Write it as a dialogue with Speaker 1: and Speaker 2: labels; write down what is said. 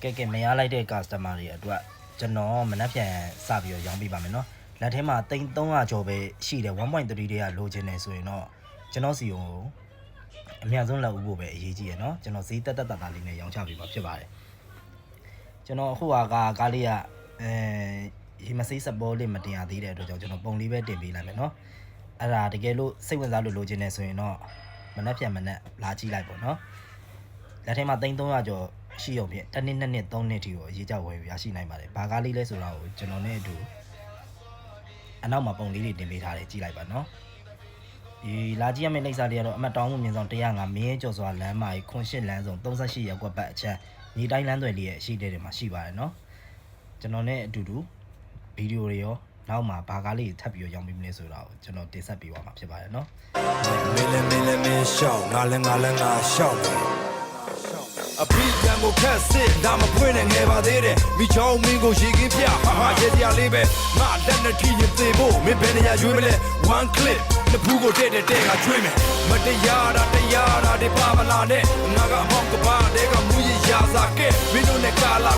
Speaker 1: ကဲမရလိုက်တဲ့ customer တွေအတွက်ကျွန်တော်မနှက်ပြန်စပြီးတော့ရောင်းပေးပါမယ်နော်လက်ထဲမှာ300ကျော်ပဲရှိတယ် 1.3 တွေကလိုချင်နေဆိုရင်တော့ကျွန်တော်စီကိုအများဆုံးလောက်ဦးဖို့ပဲအရေးကြီးရနော်ကျွန်တော်ဈေးတက်တာလေးနဲ့ရောင်းချပေးမှာဖြစ်ပါတယ်ကျွန်တော်အခုကားလေးကရေမစိစပေါ်လေးမတင်ရသေးတဲ့အတွက်ကြောင့်ကျွန်တော်ပုံလေးပဲတင်ပေးလိုက်မယ်နော်အဲ့ဒါတကယ်လို့စိတ်ဝင်စားလို့လိုချင်နေဆိုရင်တော့မနှက်လာကြည့်လိုက်ပေါ့နော်လက်ထဲမှာ300ကျော်ရှိရုံဖြင့်တစ်နှစ်2နှစ်3နှစ်ထိကိုအရေးကြောက်ဝယ်ရရှိနိုင်ပါတယ်ဘာကားလေးလဲဆိုတော့ကျွန်တော်နဲ့အတူအနောက်မှာပုံလေးတွေတင်ပေးထားတယ်ကြည့်လိုက်ပါနော်ဒီလာကြည့်ရမယ့်လိပ်စာတွေကတော့အမှတ်တောင်းမှုမြင်ဆောင်105မင်းကျော်စွာလမ်းမကြီးခွန်8လမ်းဆောင်38ရပ်ကွက်ပတ်အချမ်းမြေတိုင်းလမ်းသွယ်လေးရဲ့အရှိတဲတွေမှာရှိပါတယ်နော်ကျွန်တော်နဲ့အတူတူဗီဒီယိုတွေရောနောက်မှာဘာကားလေးထပ်ပြီးရောင်းပေးမလဲဆိုတော့ကျွန်တော်တင်ဆက်ပေးသွားမှာဖြစ်ပါတယ်နော်
Speaker 2: မင်းရှောက်ငါလည်းရှောက်အပီးပြန်ကိုခက်စစ်ဒါမဖွင့်နဲ့ငယ်ပါသေးတယ်မိချောင်းမင်းကိုရေကင်းပြဟာရဲတရားလေးပဲငါလက်နဲ့ထိရင်သေဖို့မင်းဘယ်နေရာရွေးမလဲ one clip နှစ်ဖူးကိုတဲ့ကကျွေးမယ်မတရားတာဒီပါမလာနဲ့ငါကဟောင်းကပါတဲ့ကမူရရာစာကဲမင်းတို့နဲ့ကာလာ